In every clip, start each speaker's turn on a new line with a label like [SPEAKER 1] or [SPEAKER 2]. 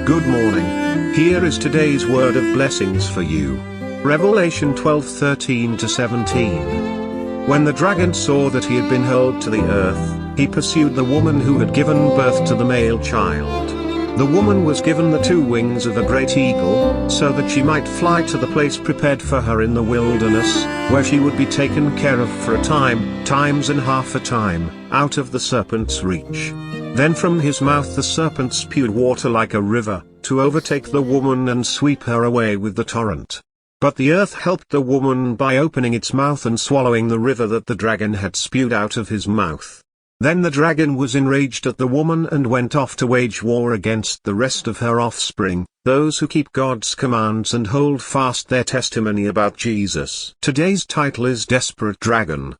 [SPEAKER 1] Good morning. Here is today's word of blessings for you. Revelation 12:13-17. When the dragon saw that he had been hurled to the earth, he pursued the woman who had given birth to the male child. The woman was given the 2 wings of a great eagle, so that she might fly to the place prepared for her in the wilderness, where she would be taken care of for a time, times and half a time, out of the serpent's reach. Then from his mouth the serpent spewed water like a river, to overtake the woman and sweep her away with the torrent. But the earth helped the woman by opening its mouth and swallowing the river that the dragon had spewed out of his mouth. Then the dragon was enraged at the woman and went off to wage war against the rest of her offspring, those who keep God's commands and hold fast their testimony about Jesus. Today's title is Desperate Dragon.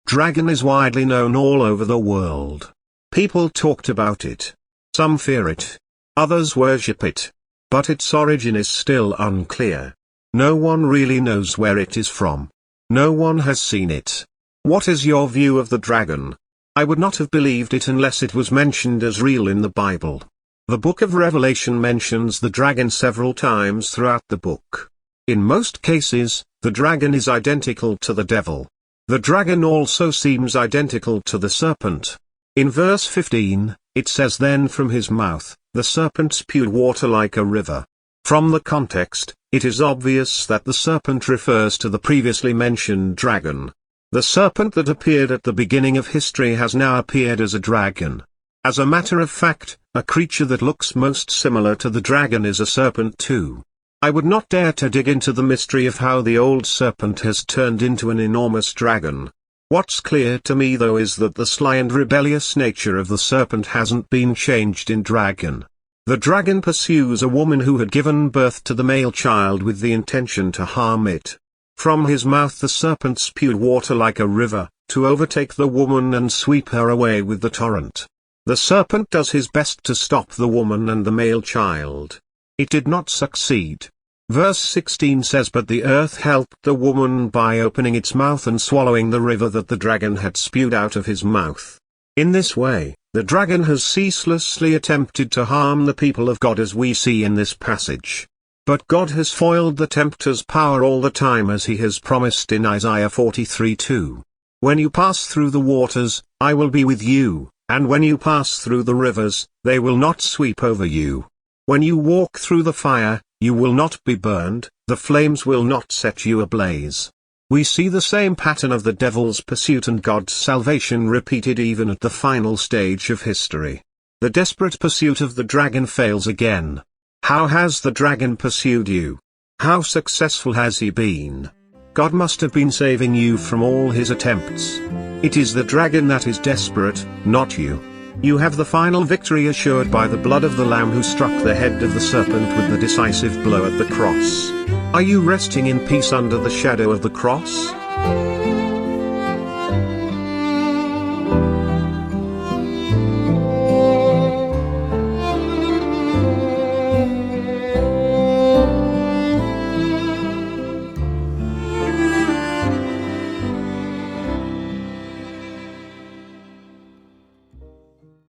[SPEAKER 1] Dragon is widely known all over the world. People talked about it. Some fear it. Others worship it. But its origin is still unclear. No one really knows where it is from. No one has seen it. What is your view of the dragon? I would not have believed it unless it was mentioned as real in the Bible. The book of Revelation mentions the dragon several times throughout the book. In most cases, the dragon is identical to the devil. The dragon also seems identical to the serpent. In verse 15, it says, "Then from his mouth, the serpent spewed water like a river." From the context, it is obvious that the serpent refers to the previously mentioned dragon. The serpent that appeared at the beginning of history has now appeared as a dragon. As a matter of fact, a creature that looks most similar to the dragon is a serpent too. I would not dare to dig into the mystery of how the old serpent has turned into an enormous dragon. What's clear to me though is that the sly and rebellious nature of the serpent hasn't been changed in dragon. The dragon pursues a woman who had given birth to the male child with the intention to harm it. From his mouth the serpent spewed water like a river, to overtake the woman and sweep her away with the torrent. The serpent does his best to stop the woman and the male child. It did not succeed. Verse 16 says, "But the earth helped the woman by opening its mouth and swallowing the river that the dragon had spewed out of his mouth." In this way, the dragon has ceaselessly attempted to harm the people of God, as we see in this passage. But God has foiled the tempter's power all the time, as he has promised in Isaiah 43:2. "When you pass through the waters, I will be with you, and when you pass through the rivers, they will not sweep over you. When you walk through the fire, you will not be burned, the flames will not set you ablaze." We see the same pattern of the devil's pursuit and God's salvation repeated even at the final stage of history. The desperate pursuit of the dragon fails again. How has the dragon pursued you? How successful has he been? God must have been saving you from all his attempts. It is the dragon that is desperate, not you. You have the final victory assured by the blood of the Lamb who struck the head of the serpent with the decisive blow at the cross. Are you resting in peace under the shadow of the cross?